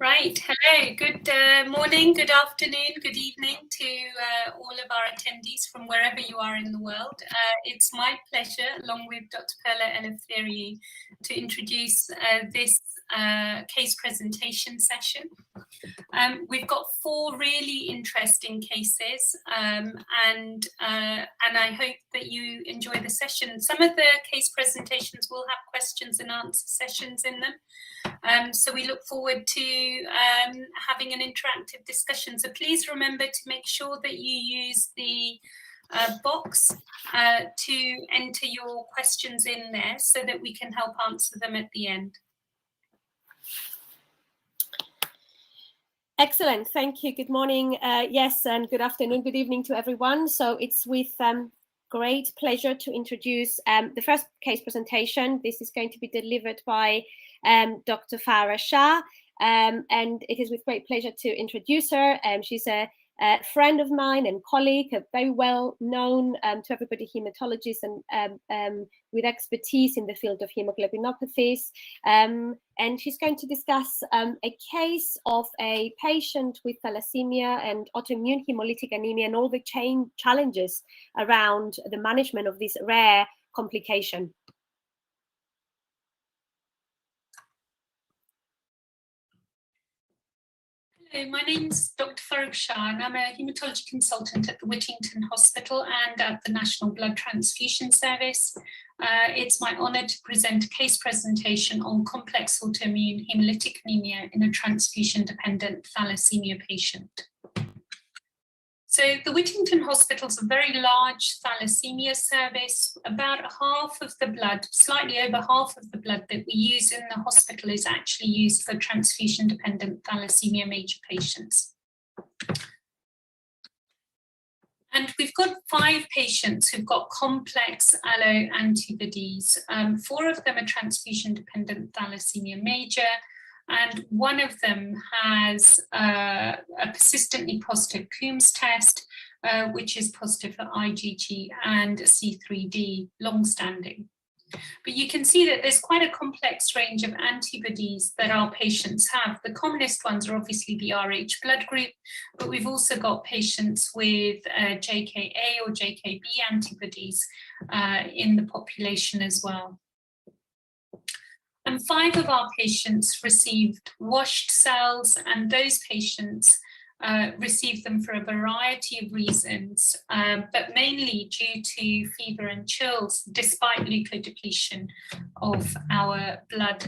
Right. Hello. Good morning, good afternoon, good evening to all of our attendees from wherever you are in the world. It's my pleasure, along with Dr. Perla Eleftheriou, to introduce this case presentation session. We've got 4 really interesting cases, and I hope that you enjoy the session. Some of the case presentations will have questions and answer sessions in them. So we look forward to having an interactive discussion. So please remember to make sure that you use the box to enter your questions in there so that we can help answer them at the end. Excellent, thank you. Good morning, yes, and good afternoon, good evening to everyone. So it's with great pleasure to introduce the first case presentation. This is going to be delivered by Dr. Farah Shah, and it is with great pleasure to introduce her. She's a friend of mine and colleague, a very well known to everybody hematologist and with expertise in the field of hemoglobinopathies. And she's going to discuss a case of a patient with thalassemia and autoimmune hemolytic anemia and all the challenges around the management of this rare complication. Hello, my name's Dr. Farah Shah, and I'm a haematology consultant at the Whittington Hospital and at the National Blood Transfusion Service. It's my honour to present a case presentation on complex autoimmune hemolytic anemia in a transfusion-dependent thalassemia patient. So the Whittington Hospital is a very large thalassemia service. About half of the blood, slightly over half of the blood that we use in the hospital is actually used for transfusion-dependent thalassemia major patients. And we've got 5 patients who've got complex alloantibodies. 4 of them are transfusion-dependent thalassemia major, and 1 of them has a persistently positive Coombs test, which is positive for IgG and C3d, long-standing. But you can see that there's quite a complex range of antibodies that our patients have. The commonest ones are obviously the Rh blood group, but we've also got patients with JKA or JKB antibodies in the population as well. And 5 of our patients received washed cells, and those patients received them for a variety of reasons, but mainly due to fever and chills, despite leukodepletion of our blood.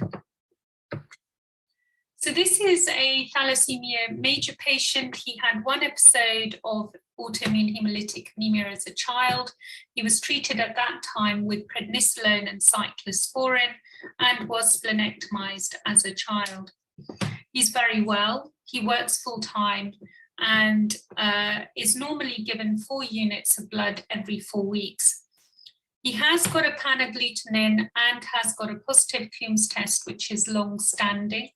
So this is a thalassemia major patient. He had 1 episode of autoimmune hemolytic anemia as a child. He was treated at that time with prednisolone and cyclosporin and was splenectomized as a child. He's very well. He works full-time and is normally given 4 units of blood every 4 weeks. He has got a panagglutinin and has got a positive Coombs test, which is long-standing.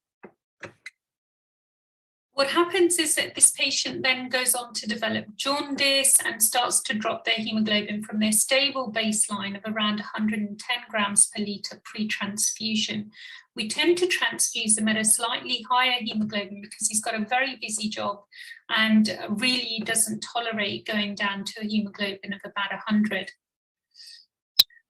What happens is that this patient then goes on to develop jaundice and starts to drop their hemoglobin from their stable baseline of around 110 grams per litre pre-transfusion. We tend to transfuse him at a slightly higher hemoglobin because he's got a very busy job and really doesn't tolerate going down to a hemoglobin of about 100.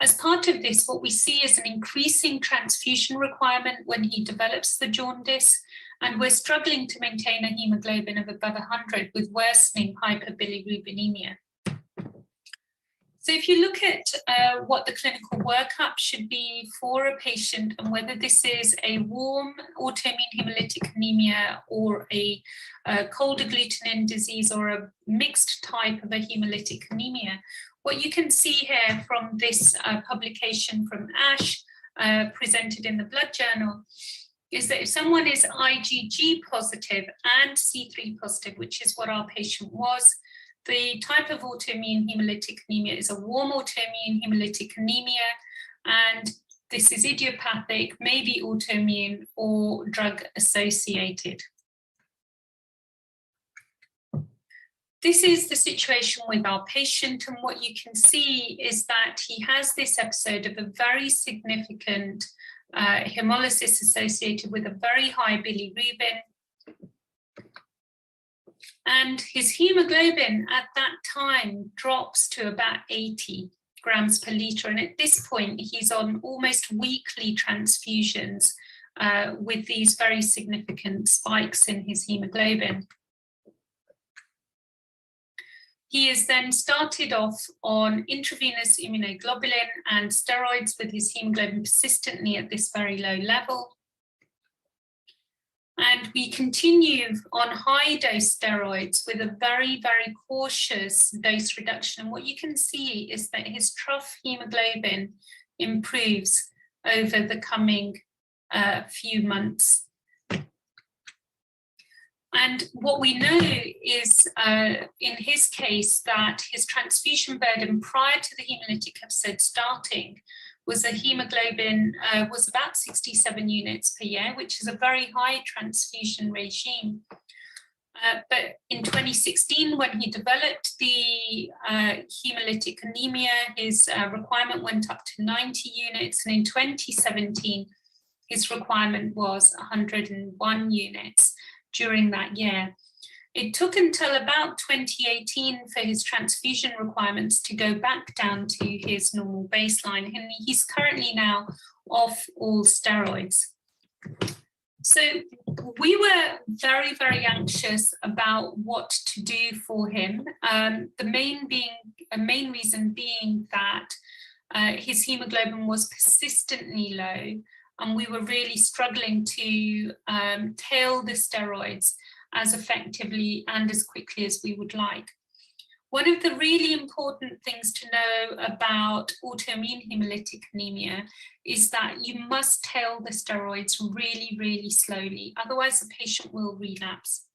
As part of this, what we see is an increasing transfusion requirement when he develops the jaundice, and we're struggling to maintain a hemoglobin of above 100 with worsening hyperbilirubinemia. So if you look at what the clinical workup should be for a patient and whether this is a warm autoimmune hemolytic anemia or a cold agglutinin disease or a mixed type of a hemolytic anemia, what you can see here from this publication from ASH presented in the Blood Journal is that if someone is IgG positive and C3 positive, which is what our patient was, the type of autoimmune hemolytic anemia is a warm autoimmune hemolytic anemia, and this is idiopathic, maybe autoimmune or drug associated. This is the situation with our patient, and what you can see is that he has this episode of a very significant hemolysis associated with a very high bilirubin. And his hemoglobin at that time drops to about 80 grams per litre. And at this point, he's on almost weekly transfusions with these very significant spikes in his hemoglobin. He is then started off on intravenous immunoglobulin and steroids with his hemoglobin persistently at this very low level. And we continue on high dose steroids with a very, very cautious dose reduction. And what you can see is that his trough hemoglobin improves over the coming few months. And what we know is, in his case, that his transfusion burden prior to the hemolytic episode starting was a hemoglobin was about 67 units per year, which is a very high transfusion regime. But in 2016, when he developed the hemolytic anemia, his requirement went up to 90 units. And in 2017, his requirement was 101 units during that year. It took until about 2018 for his transfusion requirements to go back down to his normal baseline, and he's currently now off all steroids. So we were very, very anxious about what to do for him. The main reason being that his hemoglobin was persistently low, and we were really struggling to tail the steroids as effectively and as quickly as we would like. One of the really important things to know about autoimmune hemolytic anemia is that you must tail the steroids really, really slowly, otherwise the patient will relapse.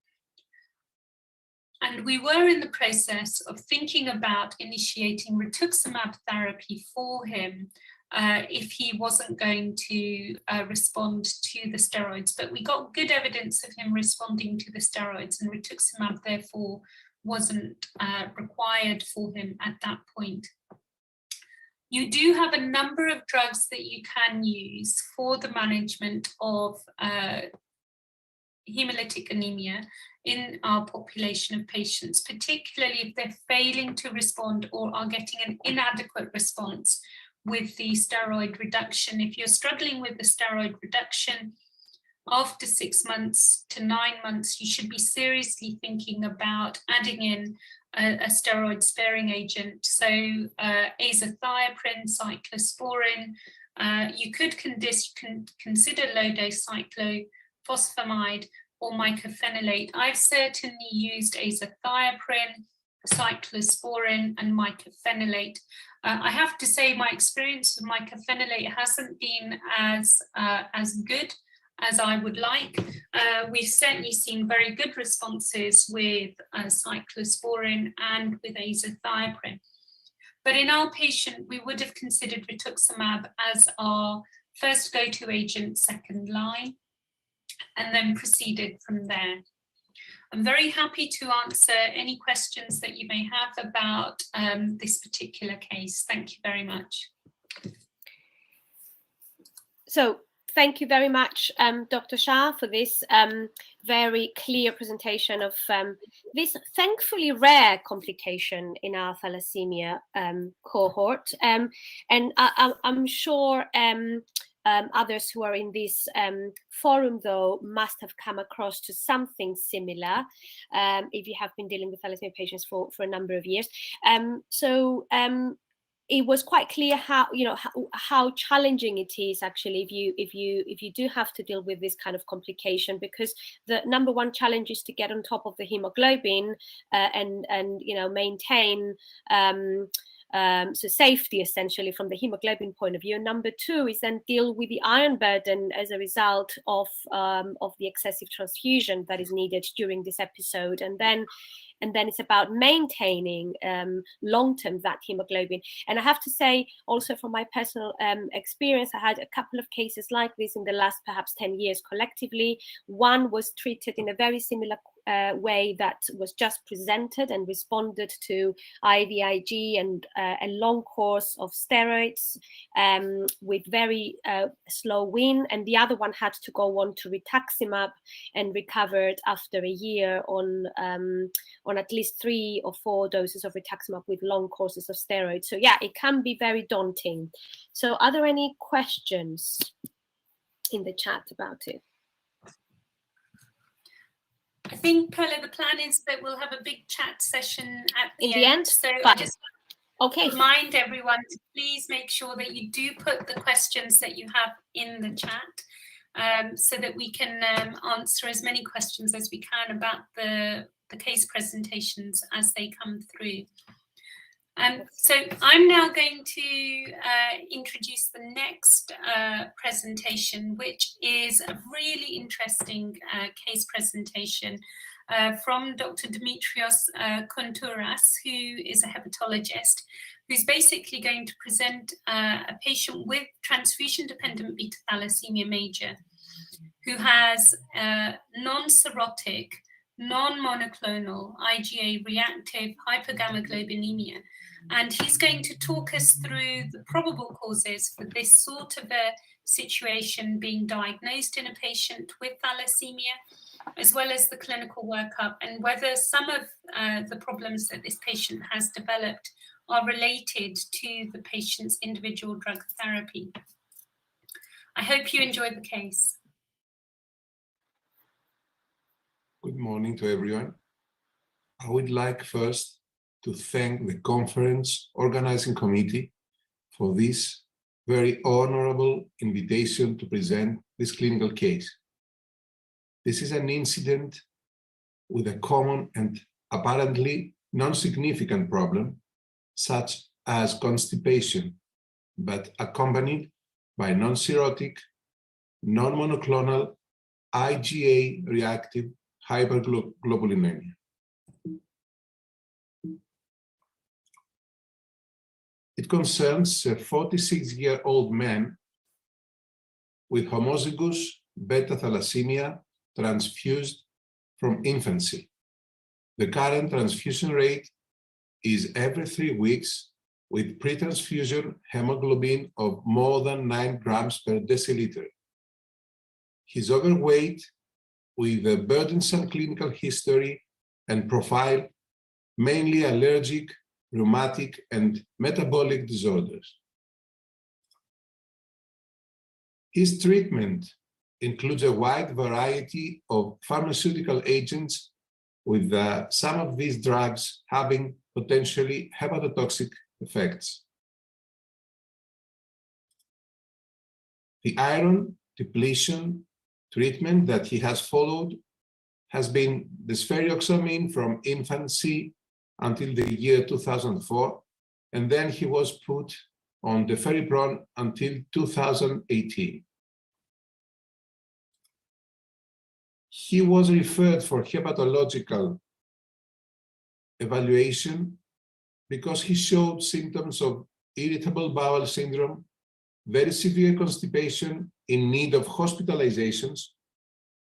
And we were in the process of thinking about initiating rituximab therapy for him if he wasn't going to respond to the steroids. But we got good evidence of him responding to the steroids, and rituximab therefore wasn't required for him at that point. You do have a number of drugs that you can use for the management of hemolytic anemia in our population of patients, particularly if they're failing to respond or are getting an inadequate response with the steroid reduction. If you're struggling with the steroid reduction, after 6 months to 9 months, you should be seriously thinking about adding in a steroid sparing agent. So azathioprine, cyclosporin, you could consider low dose cyclophosphamide or mycophenolate. I've certainly used azathioprine, cyclosporin and mycophenolate. I have to say my experience with mycophenolate hasn't been as good as I would like. We've certainly seen very good responses with cyclosporin and with azathioprine. But in our patient, we would have considered rituximab as our first go-to agent, second line, and then proceeded from there. I'm very happy to answer any questions that you may have about this particular case. Thank you very much. So thank you very much, Dr. Shah, for this very clear presentation of this thankfully rare complication in our thalassemia cohort. And I'm sure others who are in this forum, though, must have come across to something similar if you have been dealing with thalassemia patients for a number of years. It was quite clear how challenging it is actually if you do have to deal with this kind of complication, because the number one challenge is to get on top of the hemoglobin and maintain so safety essentially from the hemoglobin point of view. And number two is then deal with the iron burden as a result of the excessive transfusion that is needed during this episode. And then it's about maintaining long-term that hemoglobin. And I have to say also from my personal experience, I had a couple of cases like this in the last perhaps 10 years collectively. One was treated in a very similar way that was just presented and responded to IVIG and a long course of steroids with very slow win, and the other one had to go on to rituximab and recovered after a year on at least 3 or 4 doses of rituximab with long courses of steroids. So yeah, it can be very daunting. So are there any questions in the chat about it? I think, Perla, the plan is that we'll have a big chat session at the end. So Fine. I just okay. remind everyone to please make sure that you do put the questions that you have in the chat, so that we can answer as many questions as we can about the case presentations as they come through. So I'm now going to introduce the next presentation, which is a really interesting case presentation from Dr. Dimitrios Kontouras, who is a hepatologist, who's basically going to present a patient with transfusion-dependent beta thalassemia major, who has non-cirrhotic, non-monoclonal IgA reactive hypergammaglobulinemia. And he's going to talk us through the probable causes for this sort of a situation being diagnosed in a patient with thalassemia, as well as the clinical workup, and whether some of the problems that this patient has developed are related to the patient's individual drug therapy. I hope you enjoy the case. Good morning to everyone. I would like first to thank the conference organizing committee for this very honorable invitation to present this clinical case. This is an incident with a common and apparently non-significant problem, such as constipation, but accompanied by non-cirrhotic, non-monoclonal, IgA-reactive hyperglobulinemia. It concerns a 46-year-old man with homozygous beta thalassemia transfused from infancy. The current transfusion rate is every 3 weeks with pre-transfusion hemoglobin of more than 9 grams per deciliter. He's overweight with a burdensome clinical history and profile, mainly allergic, rheumatic, and metabolic disorders. His treatment includes a wide variety of pharmaceutical agents, with some of these drugs having potentially hepatotoxic effects. The iron depletion treatment that he has followed has been the spheroxamine from infancy until the year 2004, and then he was put on deferipron until 2018. He was referred for hepatological evaluation because he showed symptoms of irritable bowel syndrome, very severe constipation in need of hospitalizations,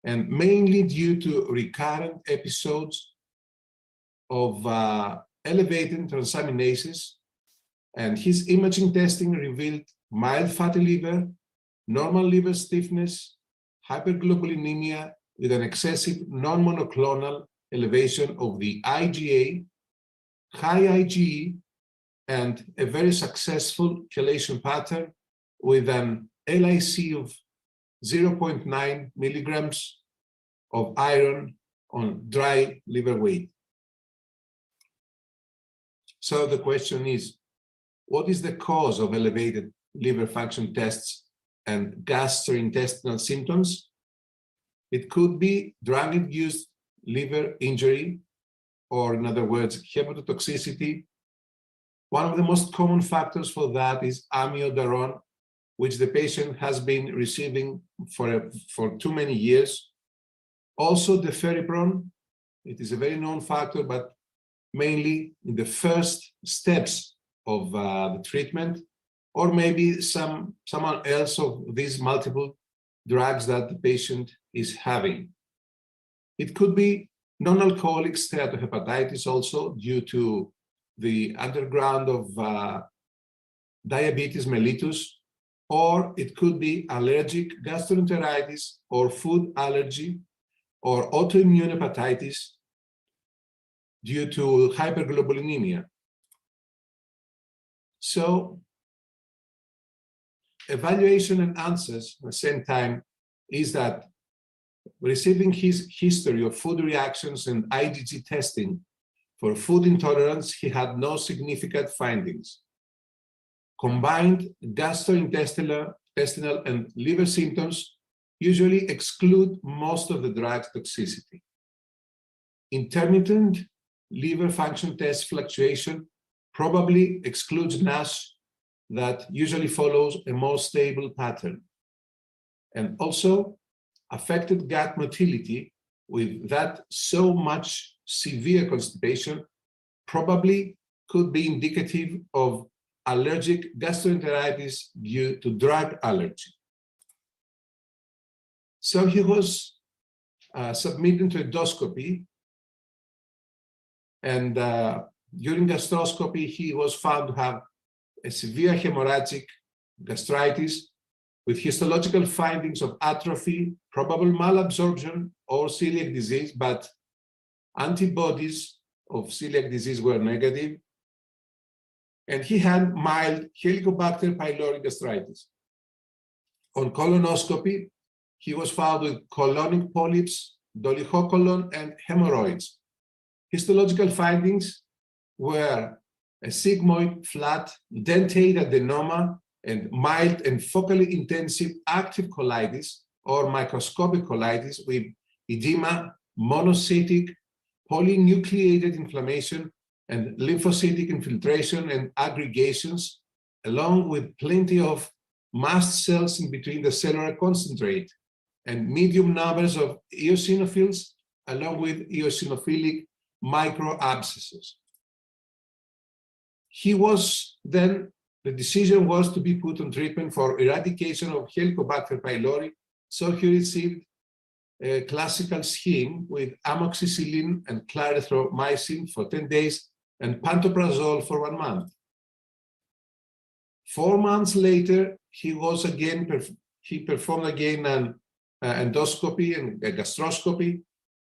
and mainly due to recurrent episodes of elevated transaminases, and his imaging testing revealed mild fatty liver, normal liver stiffness, hyperglobulinemia with an excessive non-monoclonal elevation of the IgA, high IgE, and a very successful chelation pattern with an LIC of 0.9 milligrams of iron on dry liver weight. So the question is, what is the cause of elevated liver function tests and gastrointestinal symptoms? It could be drug-induced liver injury, or in other words, hepatotoxicity. One of the most common factors for that is amiodarone, which the patient has been receiving for too many years. Also deferipron, it is a very known factor, but mainly in the first steps of the treatment, or maybe someone else of these multiple drugs that the patient is having. It could be non-alcoholic steatohepatitis also due to the underground of diabetes mellitus, or it could be allergic gastroenteritis or food allergy or autoimmune hepatitis due to hyperglobulinemia. So evaluation and answers at the same time is that receiving his history of food reactions and IgG testing for food intolerance, he had no significant findings. Combined gastrointestinal and liver symptoms usually exclude most of the drug's toxicity. Intermittent liver function test fluctuation probably excludes NASH that usually follows a more stable pattern. And also, affected gut motility with that so much severe constipation probably could be indicative of allergic gastroenteritis due to drug allergy. So he was submitted to endoscopy, and during gastroscopy, he was found to have a severe hemorrhagic gastritis with histological findings of atrophy, probable malabsorption, or celiac disease, but antibodies of celiac disease were negative. And he had mild Helicobacter pylori gastritis. On colonoscopy, he was found with colonic polyps, dolichocolon, and hemorrhoids. Histological findings were a sigmoid flat dentate adenoma and mild and focally intensive active colitis or microscopic colitis with edema, monocytic, polynucleated inflammation, and lymphocytic infiltration and aggregations, along with plenty of mast cells in between the cellular concentrate, and medium numbers of eosinophils, along with eosinophilic microabscesses. He was then, the decision was to be put on treatment for eradication of Helicobacter pylori, so he received a classical scheme with amoxicillin and clarithromycin for 10 days and pantoprazole for 1 month. 4 months later, he performed again an endoscopy and a gastroscopy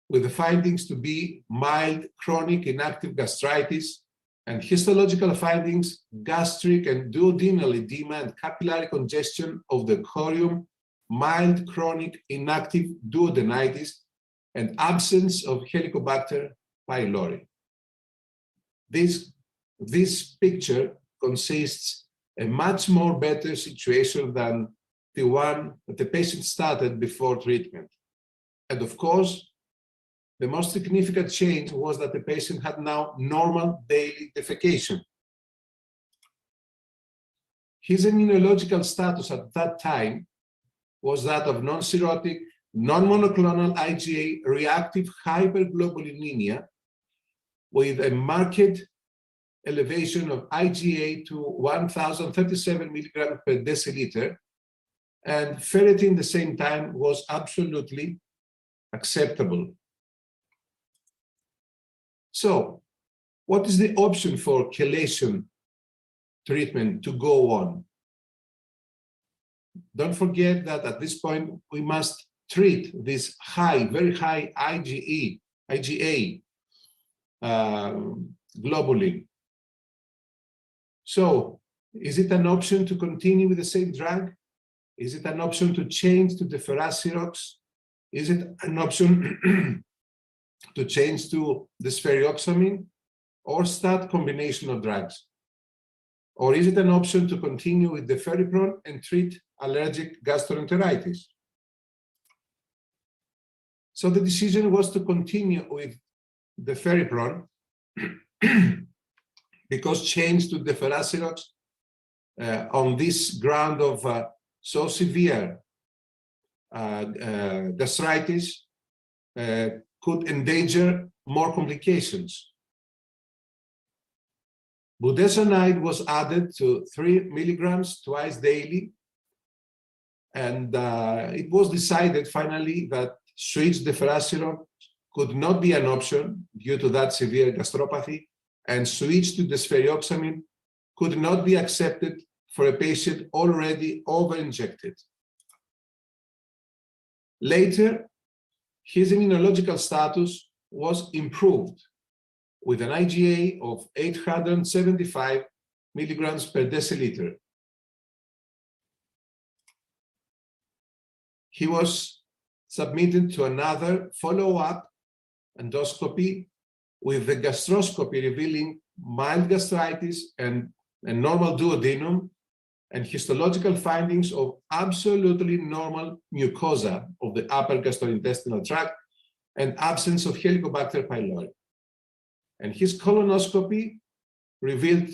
with the findings to be mild chronic inactive gastritis and histological findings, gastric and duodenal edema and capillary congestion of the chorium, mild chronic inactive duodenitis, and absence of Helicobacter pylori. This picture consists a much more better situation than the one that the patient started before treatment. And of course, the most significant change was that the patient had now normal daily defecation. His immunological status at that time was that of non-cirrhotic, non-monoclonal IgA reactive hyperglobulinemia with a marked elevation of IgA to 1,037 milligrams per deciliter, and ferritin at the same time was absolutely acceptable. So, what is the option for chelation treatment to go on? Don't forget that at this point, we must treat this high, very high IgA globulin. So, is it an option to continue with the same drug? Is it an option to change to the ferrasirox? Is it an option to change to the spherioxamine or start combination of drugs? Or is it an option to continue with the ferripron and treat allergic gastroenteritis? So the decision was to continue with the ferripron because change to the ferrasirox on this ground of so severe gastritis could endanger more complications. Budesonide was added to 3 milligrams twice daily, and it was decided finally that switch the ferrasirox could not be an option due to that severe gastropathy, and switch to desferrioxamine could not be accepted for a patient already over-injected. Later, his immunological status was improved with an IgA of 875 milligrams per deciliter. He was submitted to another follow-up endoscopy with the gastroscopy revealing mild gastritis and a normal duodenum and histological findings of absolutely normal mucosa of the upper gastrointestinal tract and absence of Helicobacter pylori. And his colonoscopy revealed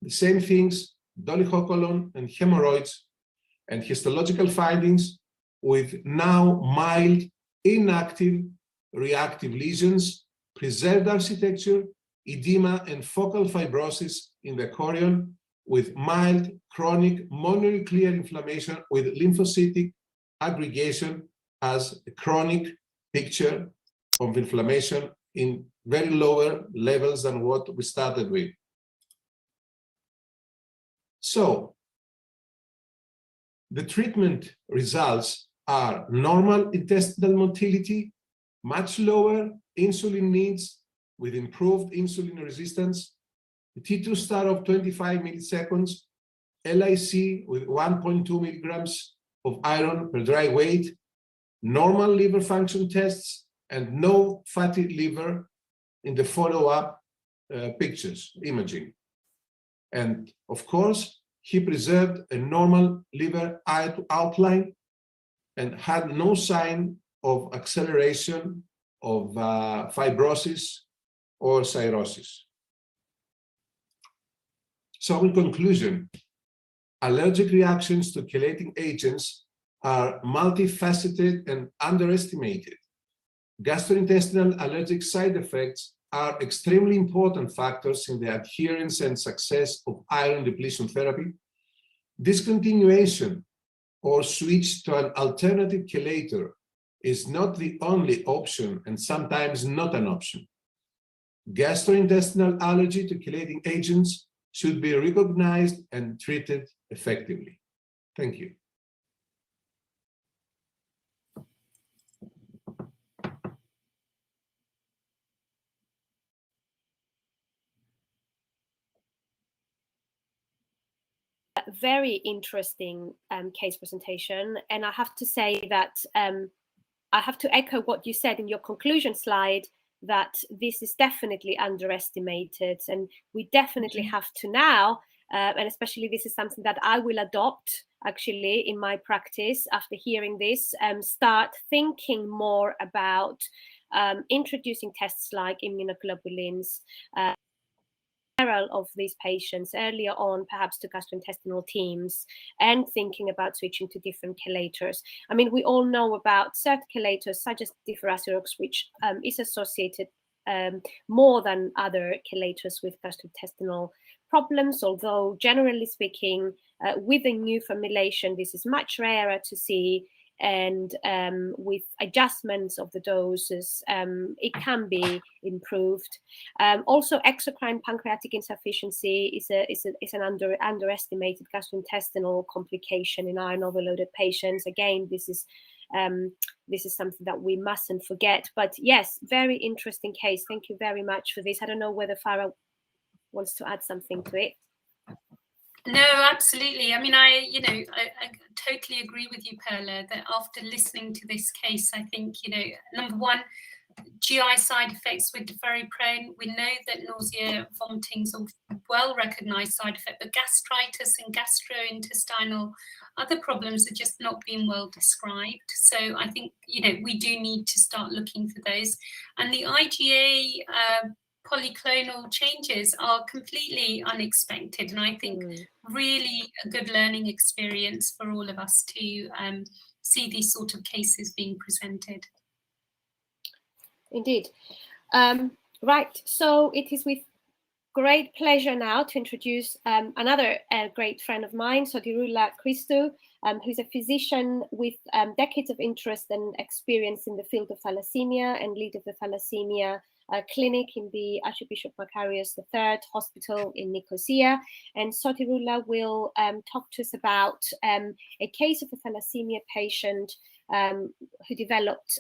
the same things, dolichocolon and hemorrhoids, and histological findings with now mild, inactive, reactive lesions, preserved architecture, edema, and focal fibrosis in the chorion, with mild chronic mononuclear inflammation with lymphocytic aggregation as a chronic picture of inflammation in very lower levels than what we started with. So, the treatment results are normal intestinal motility, much lower insulin needs with improved insulin resistance, T2 star of 25 milliseconds, LIC with 1.2 milligrams of iron per dry weight, normal liver function tests, and no fatty liver in the follow-up pictures, imaging. And of course, he preserved a normal liver outline and had no sign of acceleration of fibrosis or cirrhosis. So in conclusion, allergic reactions to chelating agents are multifaceted and underestimated. Gastrointestinal allergic side effects are extremely important factors in the adherence and success of iron depletion therapy. Discontinuation or switch to an alternative chelator is not the only option and sometimes not an option. Gastrointestinal allergy to chelating agents should be recognized and treated effectively. Thank you. Very interesting case presentation, and I have to say that I have to echo what you said in your conclusion slide, that this is definitely underestimated, and we definitely have to now, and especially this is something that I will adopt actually in my practice after hearing this, start thinking more about introducing tests like immunoglobulins, of these patients earlier on, perhaps to gastrointestinal teams, and thinking about switching to different chelators. I mean, we all know about certain chelators, such as Deferasirox, which is associated more than other chelators with gastrointestinal problems, although generally speaking, with a new formulation, this is much rarer to see. And with adjustments of the doses, it can be improved. Also, exocrine pancreatic insufficiency is an underestimated gastrointestinal complication in iron overloaded patients. Again, this is something that we mustn't forget. But yes, very interesting case. Thank you very much for this. I don't know whether Farah wants to add something to it. No, absolutely. I mean, I totally agree with you, Perla, that after listening to this case, I think, number one, GI side effects with Deferiprone. We know that nausea, vomiting is a well-recognized side effect, but gastritis and gastrointestinal other problems are just not being well described. So I think, we do need to start looking for those. And the IgA polyclonal changes are completely unexpected, and I think really a good learning experience for all of us to see these sort of cases being presented. Indeed. Right, so it is with great pleasure now to introduce another great friend of mine, Sotirula Christou, who's a physician with decades of interest and experience in the field of thalassemia and lead of the thalassemia clinic in the Archbishop Macarius III Hospital in Nicosia. And Sotirula will talk to us about a case of a thalassemia patient who developed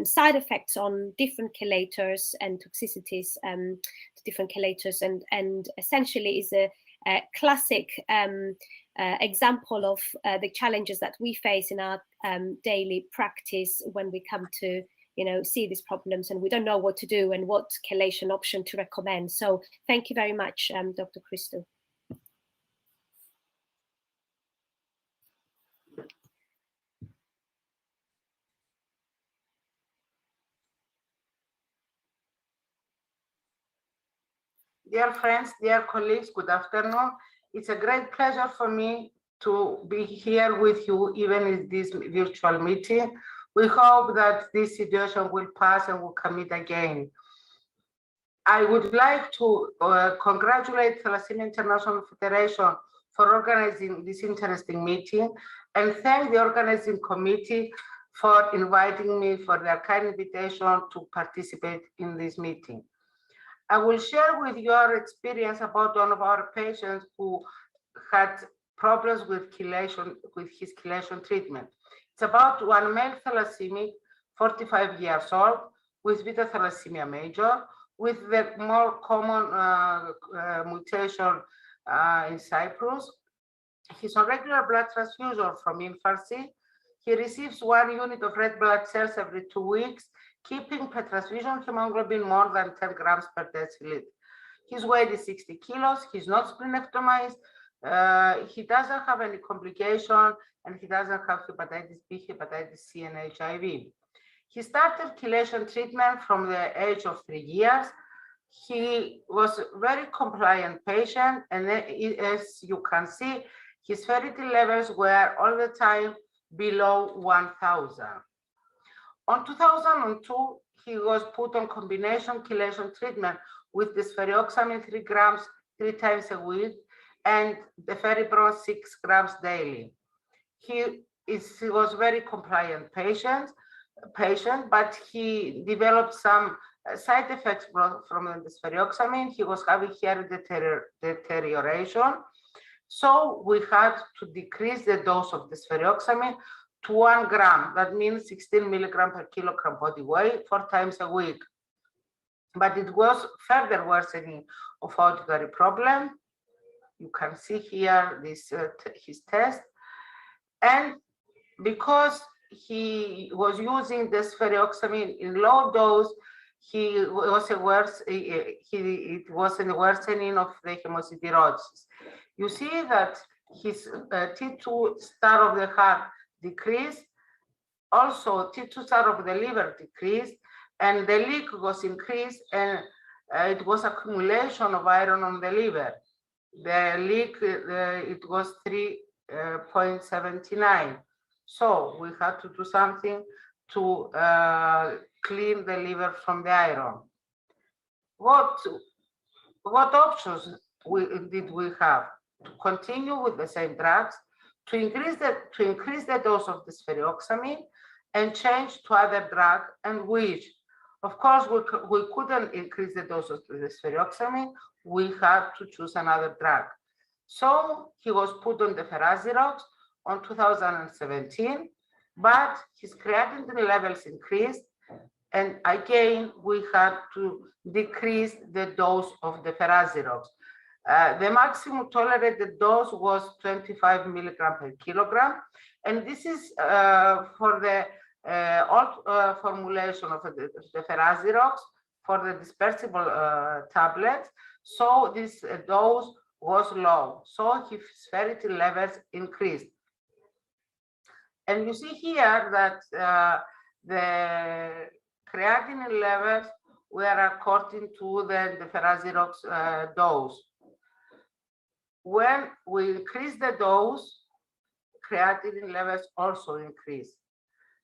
side effects on different chelators and toxicities to different chelators, and essentially is a classic example of the challenges that we face in our daily practice when we come to see these problems and we don't know what to do and what chelation option to recommend. So thank you very much, Dr. Christou. Dear friends, dear colleagues, good afternoon. It's a great pleasure for me to be here with you, even in this virtual meeting. We hope that this situation will pass and we'll commit again. I would like to congratulate Thalassemia International Federation for organizing this interesting meeting and thank the organizing committee for inviting me for their kind invitation to participate in this meeting. I will share with you our experience about one of our patients who had problems with chelation, with his chelation treatment. It's about one male thalassemic, 45 years old, with beta thalassemia major, with the more common mutation in Cyprus. He's on regular blood transfusion from infancy. He receives 1 unit of red blood cells every 2 weeks, keeping per transfusion hemoglobin more than 10 grams per deciliter. His weight is 60 kilos. He's not splenectomized. He doesn't have any complication, and he doesn't have hepatitis B, hepatitis C, and HIV. He started chelation treatment from the age of 3 years. He was a very compliant patient, and as you can see, his ferritin levels were all the time below 1,000. On 2002, he was put on combination chelation treatment with the sferrioxamine 3 grams 3 times a week and the ferribron 6 grams daily. He was very compliant patient, but he developed some side effects from the sferrioxamine. He was having hair deterioration. So we had to decrease the dose of the sferrioxamine to 1 gram. That means 16 milligram per kilogram body weight 4 times a week. But it was further worsening of auditory problem. You can see here this his test. And because he was using the sferrioxamine in low dose, it was a worsening of the hemosiderosis. You see that his T2 star of the heart decreased, also T2 star of the liver decreased, and the leak was increased, and it was accumulation of iron on the liver. The leak, it was 3.79. So we had to do something to clean the liver from the iron. What options did we have? To continue with the same drugs, to increase the dose of the sferrioxamine, and change to other drug, and which, of course, we couldn't increase the dose of the sferrioxamine. We had to choose another drug. So he was put on the Ferazirox on 2017, but his creatinine levels increased, and again we had to decrease the dose of the Ferazirox. The maximum tolerated dose was 25 milligram per kilogram, and this is for the old formulation of the Ferazirox for the dispersible tablets. So this dose was low, so his ferritin levels increased. And you see here that the creatinine levels were according to the Ferazirox dose. When we increase the dose, creatinine levels also increase.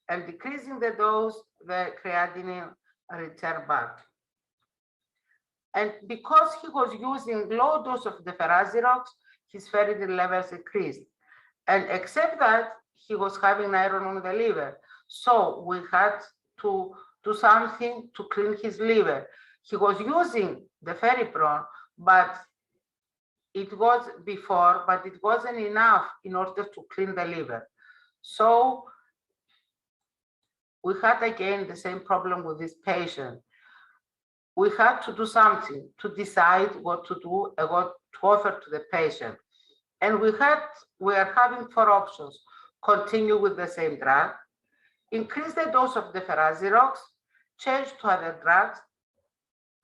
And decreasing the dose, the creatinine return back. And because he was using low dose of the Ferazirox, his ferritin levels increased. And except that, he was having iron on the liver. So we had to do something to clean his liver. He was using the ferripron, but it was before, but it wasn't enough in order to clean the liver. So we had again the same problem with this patient. We had to do something to decide what to do and what to offer to the patient. And we are having 4 options: continue with the same drug, increase the dose of the Ferazirox, change to other drugs,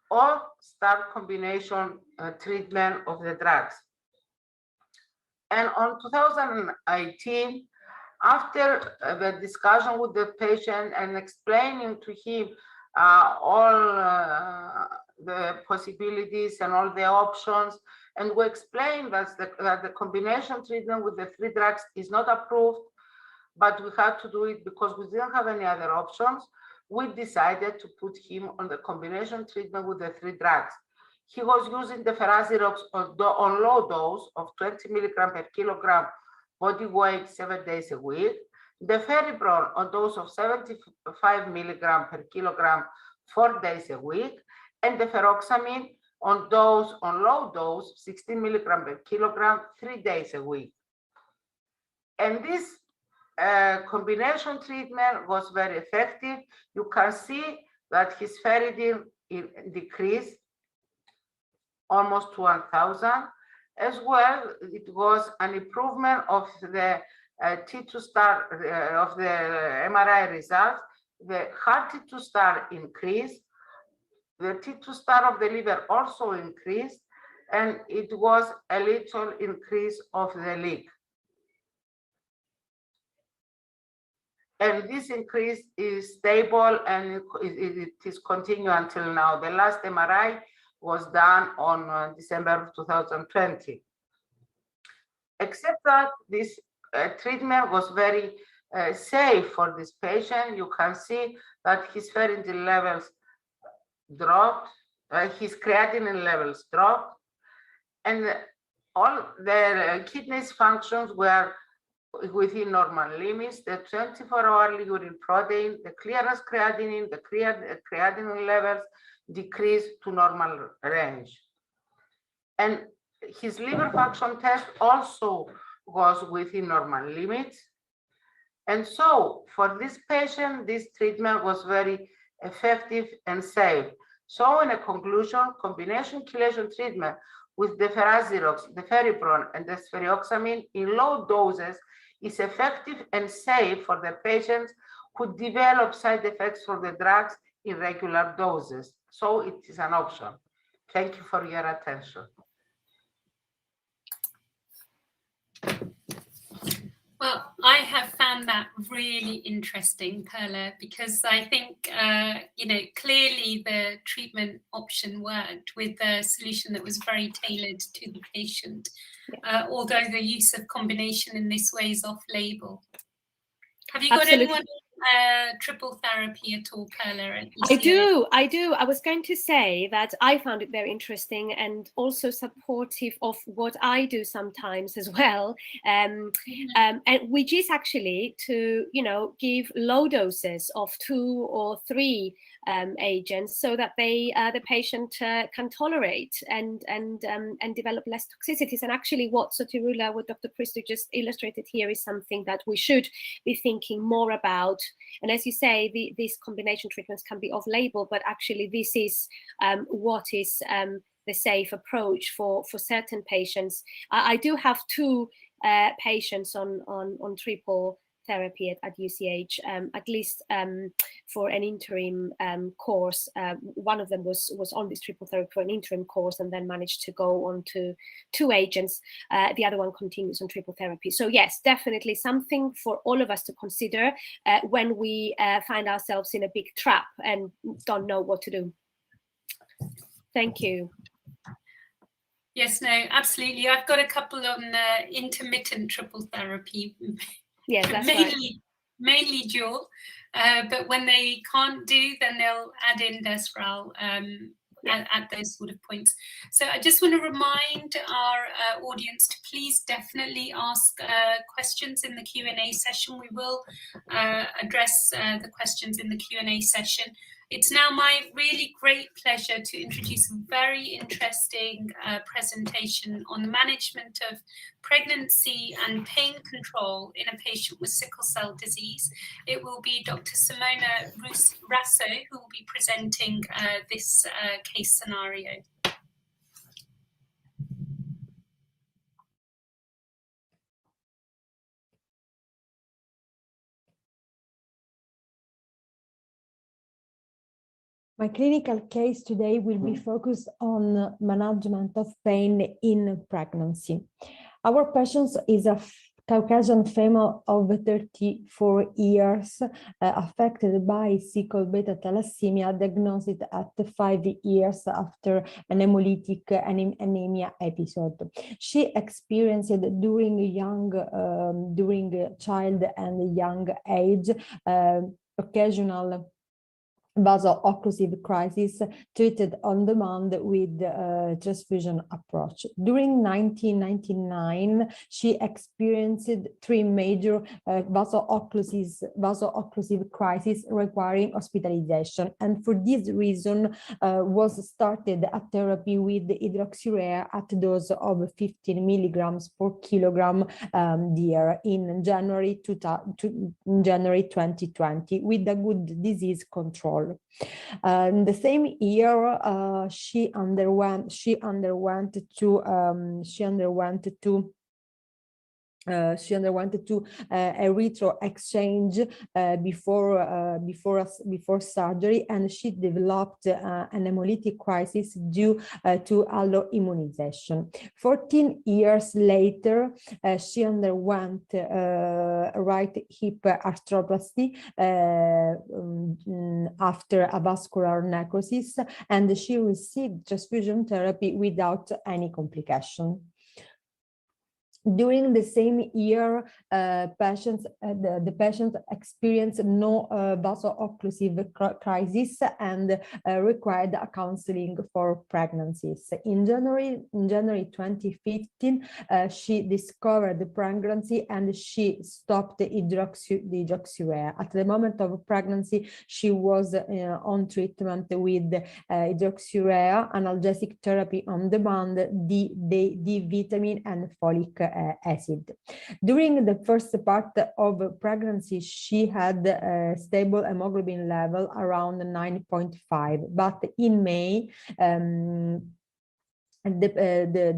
or start combination treatment of the drugs. And on 2018, after the discussion with the patient and explaining to him all the possibilities and all the options, and we explained that the combination treatment with the 3 drugs is not approved, but we had to do it because we didn't have any other options. We decided to put him on the combination treatment with the 3 drugs. He was using the Ferazirox on low dose of 20 milligram per kilogram body weight 7 days a week, the ferripron on dose of 75 milligram per kilogram 4 days a week, and the ferroxamine on low dose 16 milligram per kilogram 3 days a week. And this combination treatment was very effective. You can see that his ferritin decreased almost to 1,000. As well, it was an improvement of the T2 star of the MRI results. The heart T2 star increased. The T2 star of the liver also increased, and it was a little increase of the leak. And this increase is stable and it is continuing until now. The last MRI was done on December of 2020. Except that this treatment was very safe for this patient. You can see that his ferritin levels dropped, his creatinine levels dropped, and all the kidneys functions were within normal limits. The 24-hour urine protein, the clearance creatinine, the creatinine levels decreased to normal range. And his liver function test also was within normal limits. And so for this patient, this treatment was very effective and safe. So in a conclusion, combination chelation treatment with the Ferazirox, the ferripron, and the sferioxamine in low doses is effective and safe for the patients who develop side effects from the drugs in regular doses. So it is an option. Thank you for your attention. Well, I have found that really interesting, Perla, because I think, clearly the treatment option worked with a solution that was very tailored to the patient, although the use of combination in this way is off-label. Have you got anyone triple therapy at all, Perla? I do. I was going to say that I found it very interesting and also supportive of what I do sometimes as well, and which is actually to give low doses of 2 or 3 agents so that the patient can tolerate and develop less toxicities. And actually, what Dr. Pristo just illustrated here is something that we should be thinking more about. And as you say, these combination treatments can be off-label, but actually this is what is the safe approach for certain patients. I do have 2 patients on triple therapy at UCH, at least for an interim course. One of them was on this triple therapy for an interim course and then managed to go on to 2 agents. The other one continues on triple therapy. So yes, definitely something for all of us to consider when we find ourselves in a big trap and don't know what to do. Thank you. Yes, no, absolutely. I've got a couple on intermittent triple therapy. Yes, that's mainly dual, but when they can't do, then they'll add in Desral at those sort of points. So I just want to remind our audience to please definitely ask questions in the Q&A session. We will address the questions in the Q&A session. It's now my really great pleasure to introduce a very interesting presentation on the management of pregnancy and pain control in a patient with sickle cell disease. It will be Dr. Simona Rasso who will be presenting this case scenario. My clinical case today will be focused on management of pain in pregnancy. Our patient is a Caucasian female of 34 years, affected by sickle beta thalassemia, diagnosed at 5 years after an hemolytic anemia episode. She experienced during child and young age occasional vaso-occlusive crisis treated on demand with transfusion approach. During 1999, she experienced 3 major vaso-occlusive crises requiring hospitalization, and for this reason was started a therapy with hydroxyurea at a dose of 15 milligrams per kilogram year in January 2020 with a good disease control. In the same year, she underwent erythro exchange before surgery, and she developed an hemolytic crisis due to alloimmunization. 14 years later, she underwent right hip arthroplasty after a vascular necrosis, and she received transfusion therapy without any complication. During the same year, the patient experienced no vaso-occlusive crisis and required a counseling for pregnancies. In January 2015, she discovered the pregnancy and she stopped the hydroxyurea. At the moment of pregnancy, she was on treatment with hydroxyurea, analgesic therapy on demand, D vitamin and folic acid. During the first part of pregnancy, she had a stable hemoglobin level around 9.5, but in May, the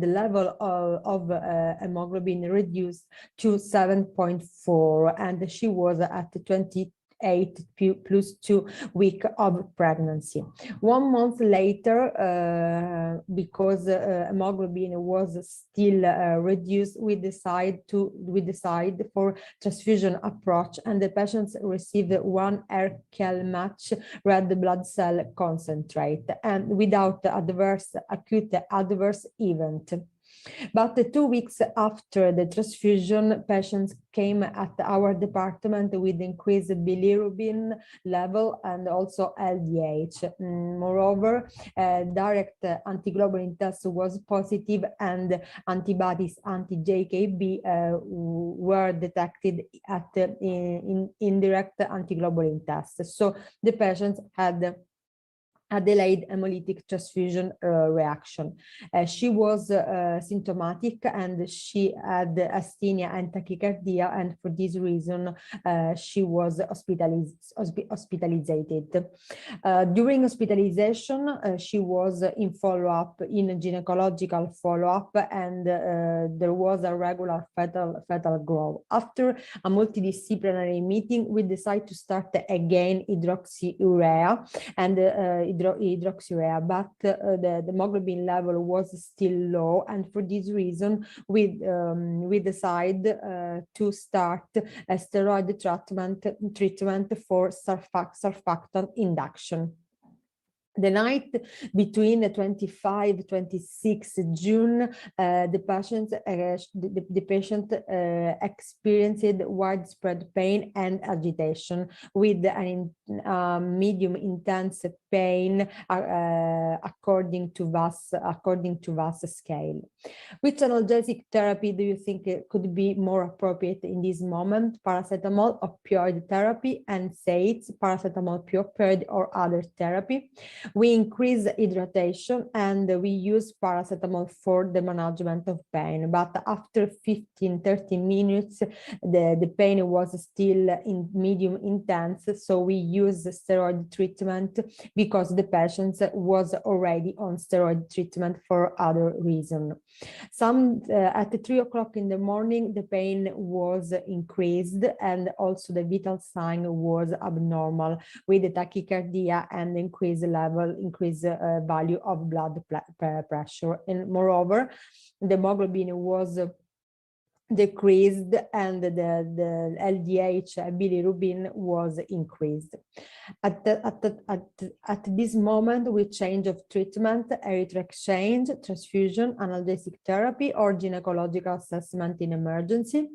level of hemoglobin reduced to 7.4, and she was at 28 plus 2 weeks of pregnancy. 1 month later, because hemoglobin was still reduced, we decide for transfusion approach, and the patients received 1 RKL match red blood cell concentrate and without acute adverse event. But 2 weeks after the transfusion, patients came at our department with increased bilirubin level and also LDH. Moreover, direct antiglobulin test was positive, and antibodies anti-JKB were detected at in indirect antiglobulin test. So the patients had a delayed hemolytic transfusion reaction. She was symptomatic and she had asthenia and tachycardia, and for this reason she was hospitalized. During hospitalization, she was in follow-up, in gynecological follow-up, and there was a regular fetal growth. After a multidisciplinary meeting, we decided to start again hydroxyurea and hydroxyurea, but the hemoglobin level was still low, and for this reason we decide to start a steroid treatment for surfactant induction. The night between the 25, 26 June, the patient experienced widespread pain and agitation with an medium intense pain according to VAS scale. Which analgesic therapy do you think could be more appropriate in this moment? Paracetamol, opioid therapy, NSAIDs, paracetamol, opioid, or other therapy? We increase hydration and we use paracetamol for the management of pain, but after 15-30 minutes, the pain was still in medium intense, so we use steroid treatment because the patient was already on steroid treatment for other reason. At 3 o'clock in the morning, the pain was increased and also the vital sign was abnormal with the tachycardia and increased value of blood pressure. And moreover, the hemoglobin was decreased and the LDH bilirubin was increased. At this moment, we change of treatment, erythroid exchange, transfusion, analgesic therapy, or gynecological assessment in emergency.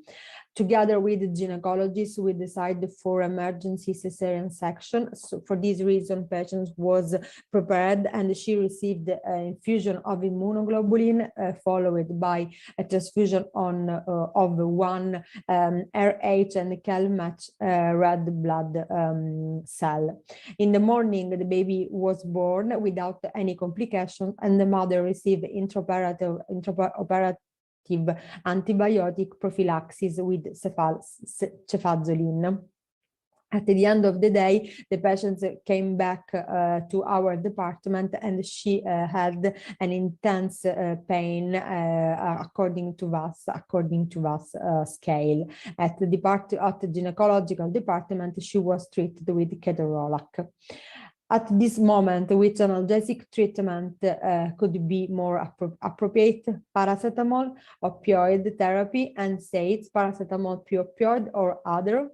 Together with the gynecologist, we decide for emergency cesarean section. So for this reason, patient was prepared and she received an infusion of immunoglobulin followed by a transfusion of one RH and Cal-match red blood cell. In the morning, the baby was born without any complications and the mother received intraoperative antibiotic prophylaxis with cefazolin. At the end of the day, the patient came back to our department and she had an intense pain according to VAS scale. At the gynecological department, she was treated with ketorolac. At this moment, which analgesic treatment could be more appropriate? Paracetamol, opioid therapy, NSAIDs, paracetamol, opioid, or other?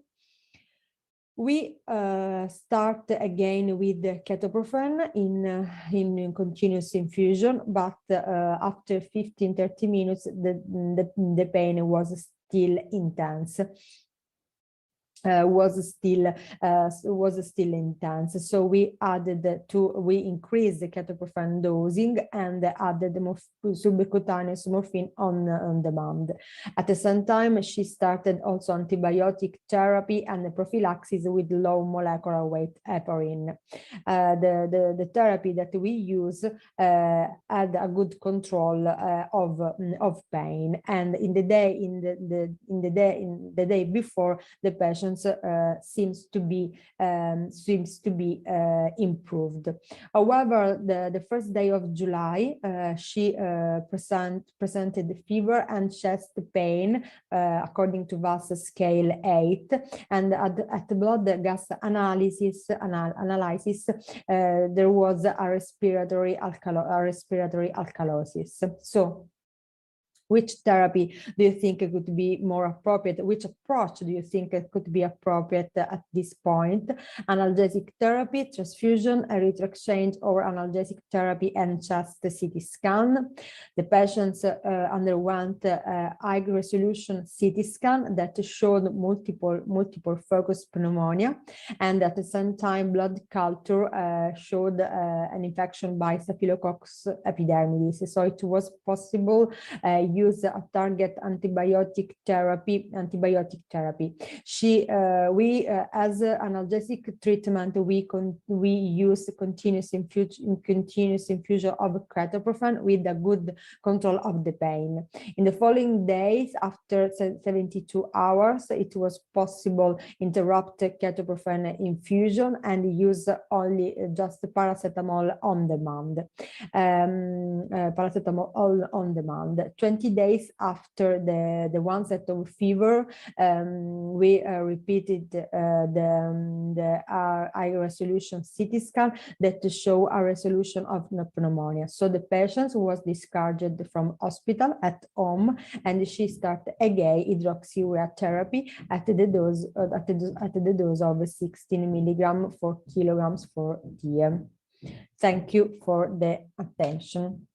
We start again with the ketoprofen in continuous infusion, but after 15-30 minutes, the pain was still intense. Was still intense. So we increased the ketoprofen dosing and added the subcutaneous morphine on demand. At the same time, she started also antibiotic therapy and the prophylaxis with low molecular weight heparin. The therapy that we use had a good control of pain, and in the day before, the patient seems to be improved. However, the first day of July, she presented fever and chest pain according to VAS scale 8, and at blood gas analysis, there was a respiratory alkalosis. So, which therapy do you think could be more appropriate? Which approach do you think could be appropriate at this point? Analgesic therapy, transfusion, erythroid exchange, or analgesic therapy and chest CT scan? The patients underwent high resolution CT scan that showed multiple focus pneumonia, and at the same time, blood culture showed an infection by Staphylococcus epidermidis. So it was possible use a target antibiotic therapy. As analgesic treatment, we use continuous infusion of ketoprofen with a good control of the pain. In the following days, after 72 hours, it was possible interrupt ketoprofen infusion and use only just paracetamol on demand. 20 days after the onset of fever, we repeated the high resolution CT scan that show a resolution of pneumonia. So the patient was discharged from hospital at home, and she started again hydroxyurea therapy at the dose of 16 milligrams per kilogram for DM. Thank you for the attention.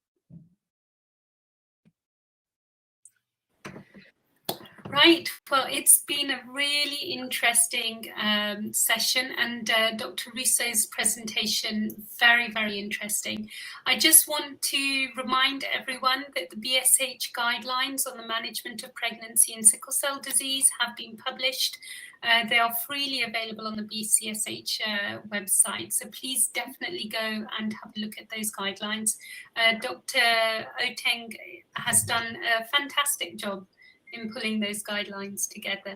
Right, well, it's been a really interesting session, and Dr. Russo's presentation, very, very interesting. I just want to remind everyone that the BSH guidelines on the management of pregnancy and sickle cell disease have been published. They are freely available on the BCSH website, so please definitely go and have a look at those guidelines. Dr. Oteng has done a fantastic job in pulling those guidelines together.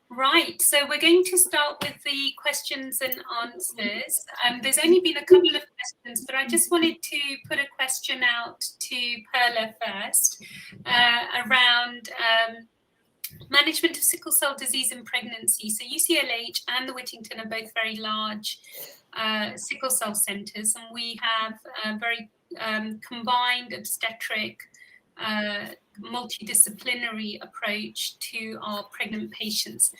Right, so we're going to start with the questions and answers. There's only been a couple of questions, but I just wanted to put a question out to Perla first around management of sickle cell disease in pregnancy. So UCLH and the Whittington are both very large sickle cell centres, and we have a very combined obstetric multidisciplinary approach to our pregnant patients.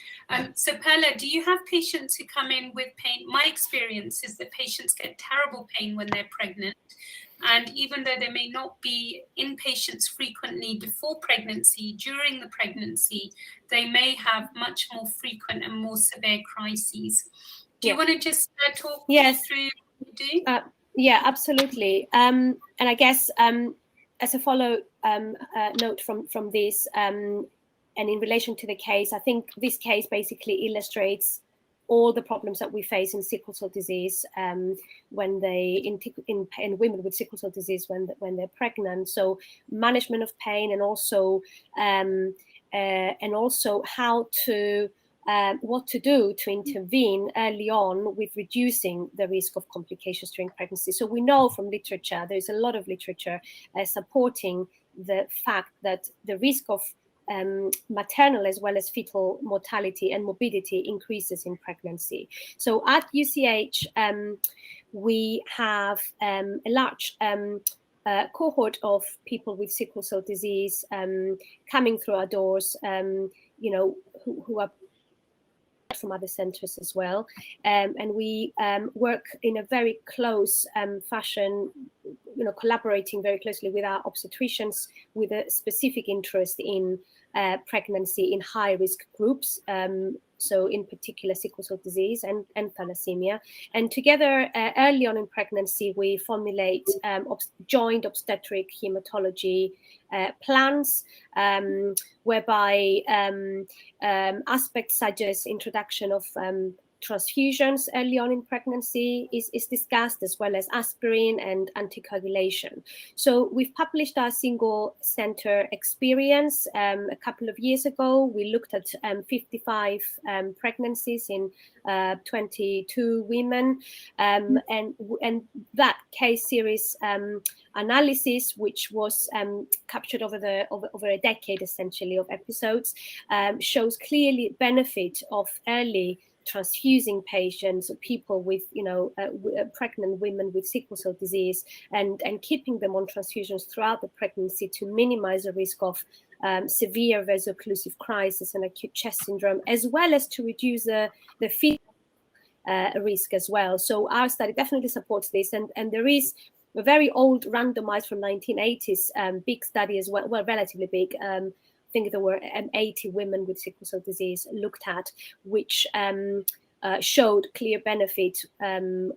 So Perla, do you have patients who come in with pain? My experience is that patients get terrible pain when they're pregnant. And even though they may not be inpatients frequently before pregnancy, during the pregnancy, they may have much more frequent and more severe crises. Do you want to just talk through what you do? Yeah, absolutely. And I guess as a follow note from this, and in relation to the case, I think this case basically illustrates all the problems that we face in sickle cell disease when they in women with sickle cell disease when they're pregnant. So management of pain, and also how to what to do to intervene early on with reducing the risk of complications during pregnancy. So we know from literature, there's a lot of literature supporting the fact that the risk of maternal as well as fetal mortality and morbidity increases in pregnancy. So at UCH, we have a large cohort of people with sickle cell disease coming through our doors, who are from other centres as well, and we work in a very close fashion, collaborating very closely with our obstetricians with a specific interest in pregnancy in high-risk groups, so in particular sickle cell disease and thalassemia. And together, early on in pregnancy, we formulate joint obstetric hematology plans, whereby aspects such as introduction of transfusions early on in pregnancy is discussed, as well as aspirin and anticoagulation. So we've published our single center experience a couple of years ago. We looked at 55 pregnancies in 22 women, and that case series analysis, which was captured over a decade essentially of episodes, shows clearly benefit of early transfusing patients, people with, pregnant women with sickle cell disease, and keeping them on transfusions throughout the pregnancy to minimize the risk of severe vaso-occlusive crisis and acute chest syndrome, as well as to reduce the fetal risk as well. So our study definitely supports this, and there is a very old randomized from 1980s big study as well, relatively big. I think there were 80 women with sickle cell disease looked at, which showed clear benefit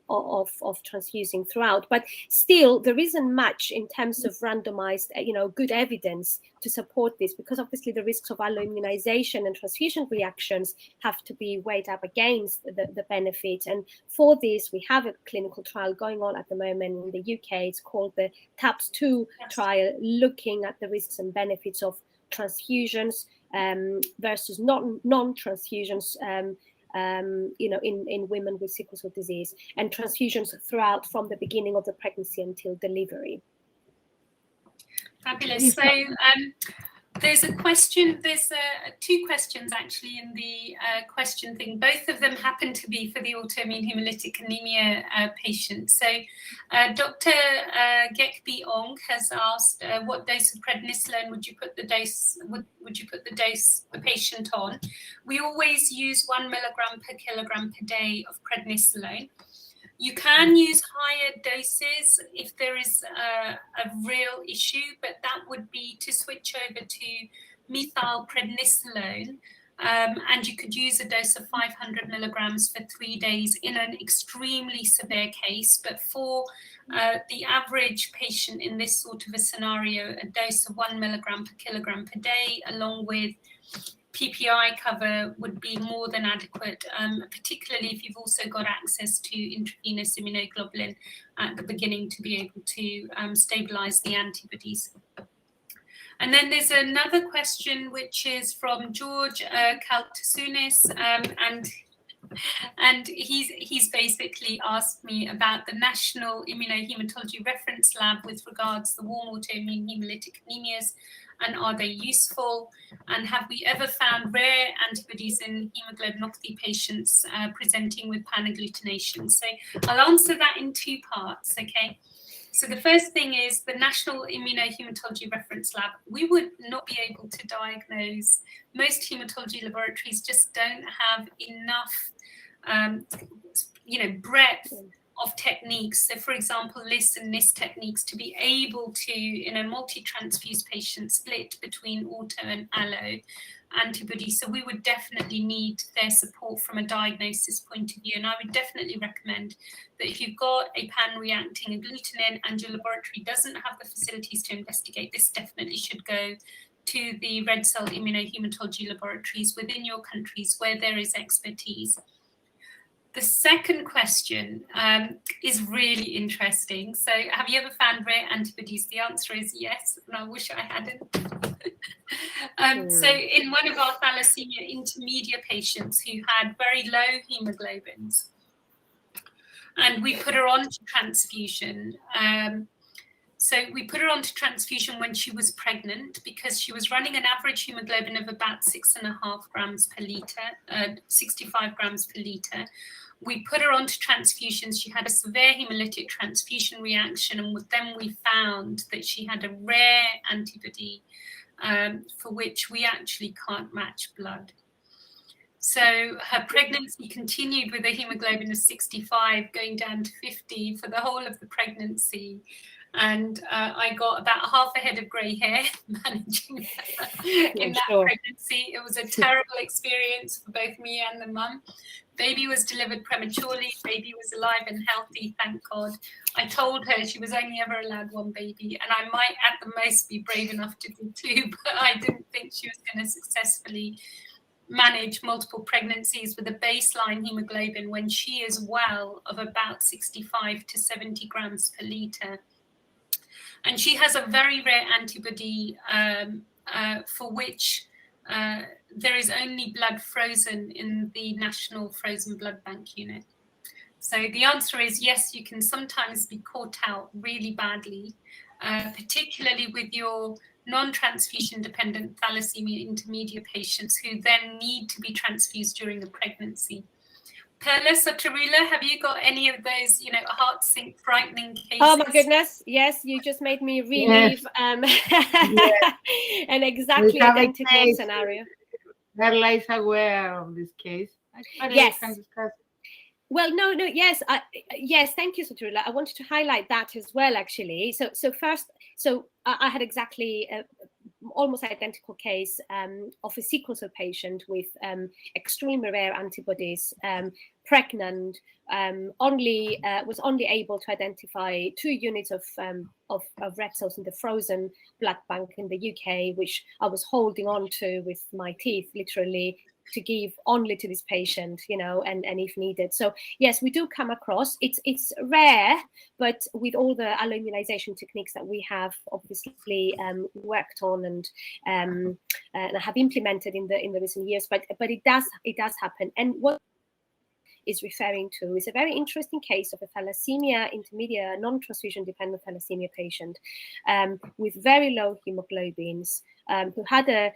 of transfusing throughout. But still, there isn't much in terms of randomized, good evidence to support this, because obviously the risks of alloimmunization and transfusion reactions have to be weighed up against the benefit. And for this, we have a clinical trial going on at the moment in the UK. It's called the TAPS2 trial, looking at the risks and benefits of transfusions versus non-transfusions, in women with sickle cell disease, and transfusions throughout from the beginning of the pregnancy until delivery. Fabulous. So there's a question, there's two questions actually in the question thing. Both of them happen to be for the autoimmune hemolytic anemia patient. So Dr. Gekbi Ong has asked, what dose of prednisolone would you put the patient on? We always use 1 milligram per kilogram per day of prednisolone. You can use higher doses if there is a real issue, but that would be to switch over to methylprednisolone, and you could use a dose of 500 milligrams for 3 days in an extremely severe case. But for the average patient in this sort of a scenario, a dose of 1 milligram per kilogram per day, along with PPI cover, would be more than adequate, particularly if you've also got access to intravenous immunoglobulin at the beginning to be able to stabilize the antibodies. And then there's another question, which is from George Kaltasounis, and he's basically asked me about the National Immunohematology Reference Lab with regards to the warm autoimmune hemolytic anemias, and are they useful? And have we ever found rare antibodies in hemoglobinopathy patients presenting with panagglutination? So I'll answer that in 2 parts, okay? So the first thing is the National Immunohematology Reference Lab. We would not be able to diagnose. Most hematology laboratories just don't have enough, breadth of techniques. So for example, LIS and NIS techniques to be able to, in a multi-transfused patient, split between auto and allo antibodies. So we would definitely need their support from a diagnosis point of view. And I would definitely recommend that if you've got a pan-reacting agglutinin and your laboratory doesn't have the facilities to investigate, this definitely should go to the red cell immunohematology laboratories within your countries where there is expertise. The second question is really interesting. So have you ever found rare antibodies? The answer is yes, and I wish I hadn't. So in one of our thalassemia intermediate patients who had very low hemoglobins, and we put her on to transfusion. So we put her on to transfusion when she was pregnant because she was running an average hemoglobin of about 6.5 grams per litre, 65 grams per litre. We put her onto transfusions. She had a severe hemolytic transfusion reaction, and then we found that she had a rare antibody for which we actually can't match blood. So her pregnancy continued with a hemoglobin of 65, going down to 50 for the whole of the pregnancy. And I got about half a head of grey hair managing in that pregnancy. It was a terrible experience for both me and the mum. Baby was delivered prematurely. Baby was alive and healthy, thank God. I told her she was only ever allowed 1 baby, and I might at the most be brave enough to do 2, but I didn't think she was going to successfully manage multiple pregnancies with a baseline hemoglobin when she is well of about 65 to 70 grams per litre. And she has a very rare antibody for which there is only blood frozen in the National Frozen Blood Bank unit. So the answer is yes, you can sometimes be caught out really badly, particularly with your non-transfusion dependent thalassemia intermediate patients who then need to be transfused during the pregnancy. Perlis or Tarula, have you got any of those, heart sink frightening cases? Oh my goodness, yes, you just made me relive an exactly identical scenario. Carla is aware of this case. Yes. Well, yes, thank you, Saturula. I wanted to highlight that as well, actually. So first, I had exactly almost identical case of a sickle cell patient with extremely rare antibodies, pregnant, was only able to identify 2 units of red cells in the frozen blood bank in the UK, which I was holding on to with my teeth, literally, to give only to this patient, and if needed. So yes, we do come across, it's rare, but with all the alloimmunization techniques that we have obviously worked on and have implemented in the recent years, but it does happen. And what is referring to is a very interesting case of a thalassemia intermediate, non-transfusion dependent thalassemia patient with very low hemoglobins, who had a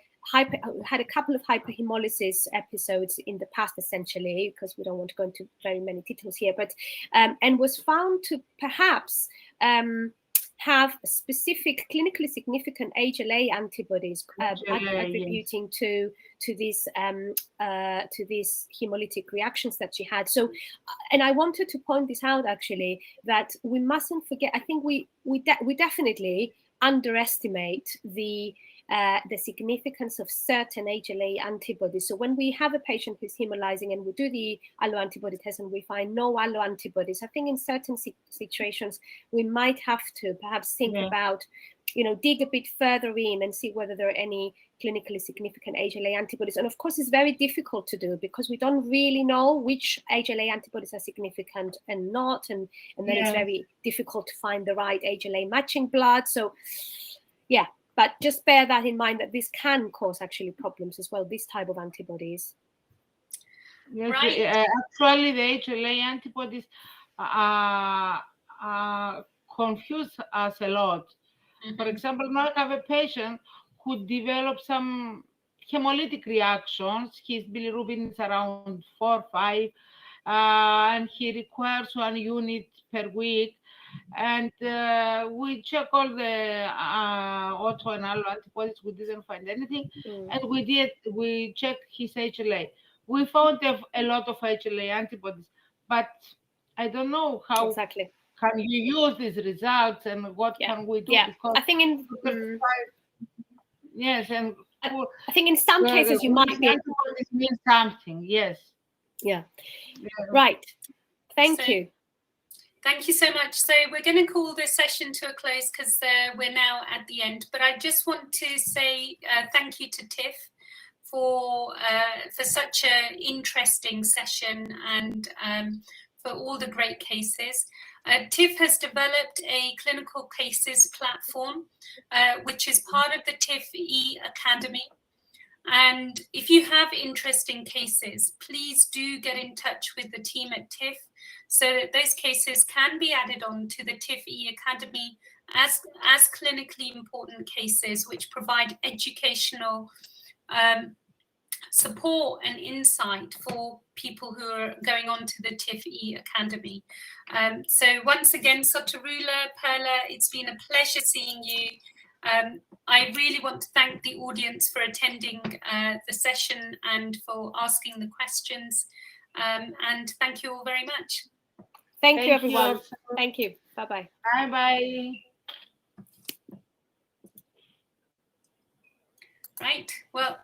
couple of hyperhemolysis episodes in the past, essentially, because we don't want to go into very many details here, but and was found to perhaps have specific clinically significant HLA antibodies attributing to these hemolytic reactions that she had. So, and I wanted to point this out actually, that we mustn't forget. I think we definitely underestimate the significance of certain HLA antibodies. So when we have a patient who's hemolyzing and we do the alloantibody test and we find no alloantibodies, I think in certain situations we might have to perhaps think about, dig a bit further in and see whether there are any clinically significant HLA antibodies. And of course, it's very difficult to do because we don't really know which HLA antibodies are significant and not, and then it's very difficult to find the right HLA matching blood. So, yeah. But just bear that in mind that this can cause actually problems as well, this type of antibodies. Yes, Right. Actually, the HLA antibodies confuse us a lot. For example, now I have a patient who developed some hemolytic reactions. His bilirubin is around 4 or 5, and he requires 1 unit per week. And we check all the auto and allo antibodies. We didn't find anything, and we checked his HLA. We found a lot of HLA antibodies, but I don't know how exactly can you use these results and what can we do? Because I think in and I think in some cases you might be antibodies mean something. Yes. Yeah. Right. Thank you. Thank you so much. So we're going to call this session to a close because we're now at the end. But I just want to say thank you to TIF for such an interesting session and for all the great cases. TIF has developed a clinical cases platform, which is part of the TIF Academy. And if you have interesting cases, please do get in touch with the team at TIF so that those cases can be added on to the TIF Academy as clinically important cases, which provide educational support and insight for people who are going on to the TIF Academy. So once again, Sotarula, Perla, it's been a pleasure seeing you. I really want to thank the audience for attending the session and for asking the questions. And thank you all very much. Thank you, everyone. Thank you. Bye-bye. Bye-bye. Right. Well.